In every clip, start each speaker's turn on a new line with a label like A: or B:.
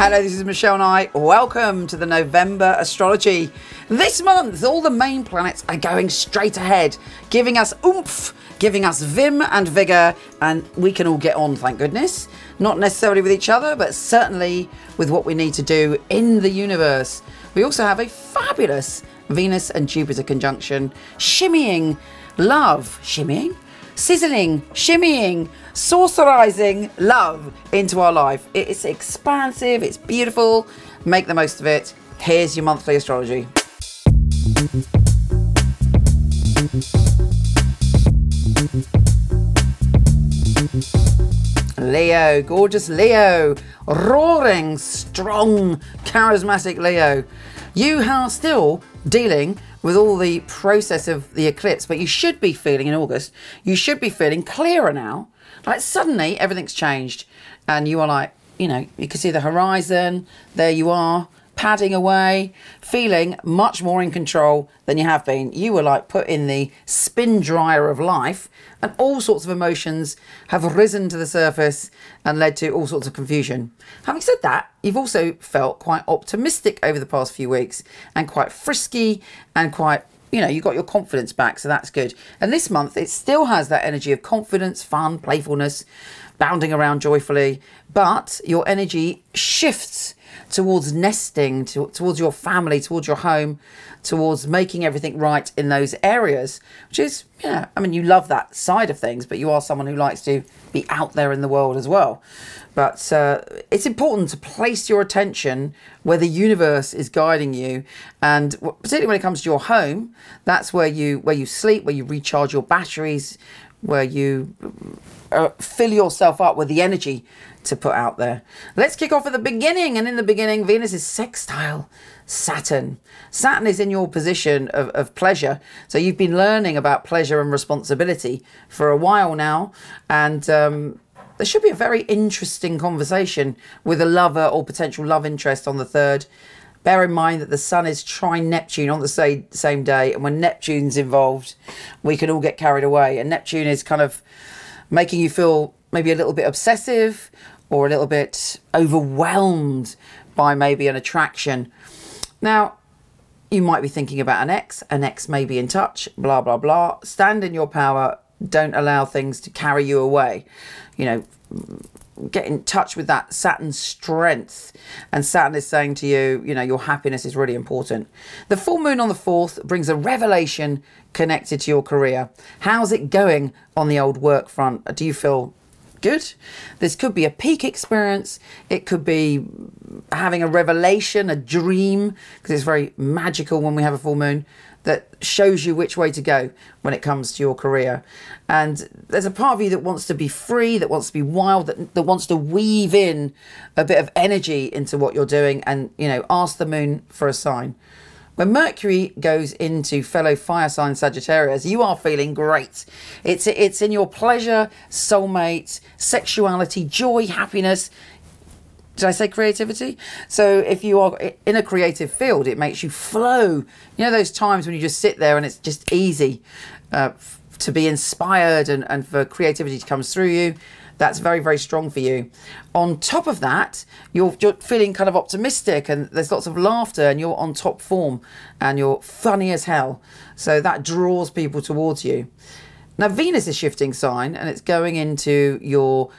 A: Hello, this is Michele and I. Welcome to the November astrology. This month, all the main planets are going straight ahead, giving us oomph, giving us vim and vigour, and we can all get on, thank goodness. Not necessarily with each other, but certainly with what we need to do in the universe. We also have a fabulous Venus and Jupiter conjunction, shimmying love, sizzling, shimmying, sorcerizing love into our life. It's expansive, it's beautiful. Make the most of it. Here's your monthly astrology. Leo, gorgeous Leo, roaring, strong, charismatic Leo. You are still dealing with all the process of the eclipse, but you should be feeling in August, you should be feeling clearer now. Like suddenly everything's changed and you are like, you know, you can see the horizon, there you are, padding away, feeling much more in control than you have been. You were like put in the spin dryer of life and all sorts of emotions have risen to the surface and led to all sorts of confusion. Having said that, you've also felt quite optimistic over the past few weeks and quite frisky and quite, you know, you got your confidence back, so that's good. And this month, it still has that energy of confidence, fun, playfulness, bounding around joyfully, but your energy shifts towards nesting, towards your family, towards your home, towards making everything right in those areas, which is, yeah, I mean, you love that side of things, but you are someone who likes to be out there in the world as well. But it's important to place your attention where the universe is guiding you, and particularly when it comes to your home, that's where you sleep, where you recharge your batteries, where you fill yourself up with the energy to put out there. Let's kick off at the beginning, and in the beginning, Venus is sextile Saturn. Saturn is in your position of pleasure, so you've been learning about pleasure and responsibility for a while now, and there should be a very interesting conversation with a lover or potential love interest on the 3rd. Bear in mind that the Sun is trine Neptune on the same day, and when Neptune's involved, we can all get carried away. And Neptune is kind of making you feel maybe a little bit obsessive or a little bit overwhelmed by maybe an attraction. Now, you might be thinking about an ex may be in touch, blah, blah, blah. Stand in your power. Don't allow things to carry you away. You know, get in touch with that Saturn strength, and Saturn is saying to you, you know, your happiness is really important. The full moon on the 4th brings a revelation connected to your career. How's it going on the old work front? Do you feel good? This could be a peak experience, it could be having a revelation, a dream, because it's very magical when we have a full moon, that shows you which way to go when it comes to your career. And there's a part of you that wants to be free, that wants to be wild, that wants to weave in a bit of energy into what you're doing, and, you know, ask the moon for a sign. When Mercury goes into fellow fire sign Sagittarius, you are feeling great. It's in your pleasure, soulmate, sexuality, joy, happiness. Did I say creativity? So if you are in a creative field, it makes you flow. You know those times when you just sit there and it's just easy to be inspired and for creativity to come through you. That's very, very strong for you. On top of that, you're feeling kind of optimistic and there's lots of laughter and you're on top form and you're funny as hell. So that draws people towards you. Now, Venus is shifting sign and it's going into your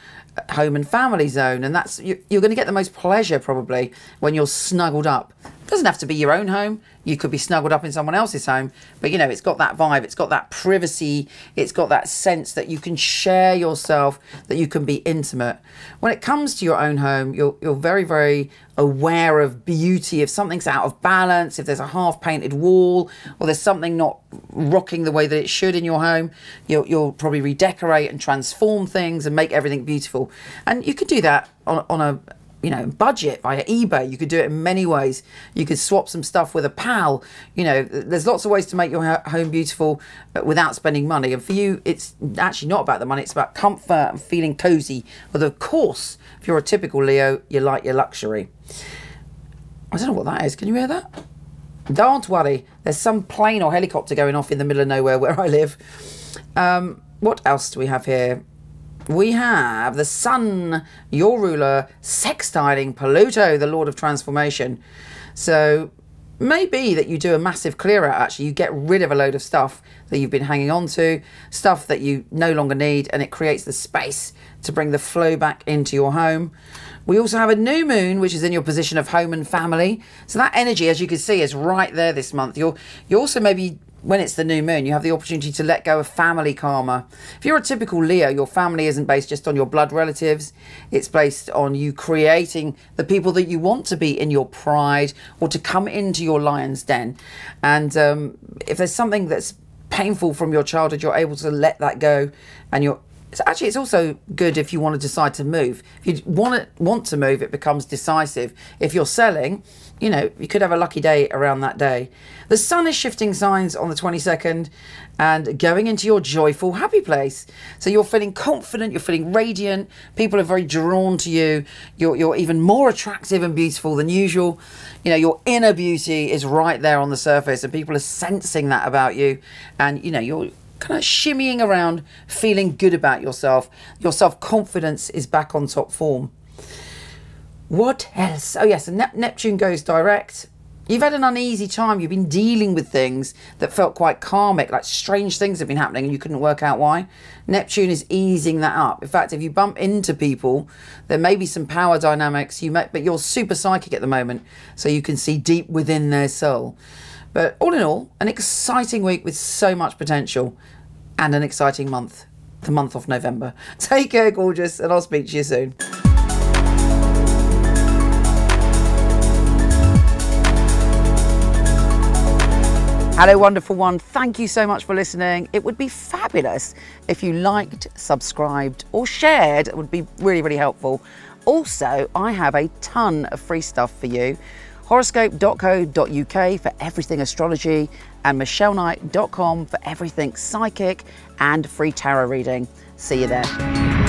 A: home and family zone, and that's you're going to get the most pleasure probably when you're snuggled up. It doesn't have to be your own home, you could be snuggled up in someone else's home, but you know, it's got that vibe, it's got that privacy, it's got that sense that you can share yourself, that you can be intimate. When it comes to your own home, you're very, very aware of beauty. If something's out of balance, if there's a half painted wall, or there's something not rocking the way that it should in your home, you'll probably redecorate and transform things and make everything beautiful. And you could do that on a, you know, budget via eBay. You could do it in many ways. You could swap some stuff with a pal. You know, there's lots of ways to make your home beautiful without spending money. And for you, it's actually not about the money. It's about comfort and feeling cozy. But of course, if you're a typical Leo, you like your luxury. I don't know what that is. Can you hear that? Don't worry. There's some plane or helicopter going off in the middle of nowhere where I live. What else do we have here? we have the Sun, your ruler, sextiling Pluto, the Lord of Transformation. So maybe that you do a massive clear out, actually. You get rid of a load of stuff that you've been hanging on to, stuff that you no longer need, and it creates the space to bring the flow back into your home. We also have a new moon, which is in your position of home and family. So that energy, as you can see, is right there this month. You also maybe, when it's the new moon, you have the opportunity to let go of family karma. If you're a typical Leo, your family isn't based just on your blood relatives. It's based on you creating the people that you want to be in your pride, or to come into your lion's den. And if there's something that's painful from your childhood, you're able to let that go. And it's also good if you want to decide to move. If you want to move, it becomes decisive. If you're selling, you know, you could have a lucky day around that day. The sun is shifting signs on the 22nd and going into your joyful, happy place. So you're feeling confident, you're feeling radiant, people are very drawn to you, you're even more attractive and beautiful than usual. You know, your inner beauty is right there on the surface and people are sensing that about you. And, you know, you're kind of shimmying around, feeling good about yourself. Your self-confidence is back on top form. What else? Oh yes, Neptune goes direct. You've had an uneasy time. You've been dealing with things that felt quite karmic, like strange things have been happening and you couldn't work out why. Neptune is easing that up. In fact, if you bump into people, there may be some power dynamics, but you're super psychic at the moment, so you can see deep within their soul. But all in all, an exciting week with so much potential and an exciting month, the month of November. Take care, gorgeous, and I'll speak to you soon. Hello, wonderful one. Thank you so much for listening. It would be fabulous if you liked, subscribed, or shared. It would be really, really helpful. Also, I have a ton of free stuff for you. Horoscope.co.uk for everything astrology, and micheleknight.com for everything psychic and free tarot reading. See you there.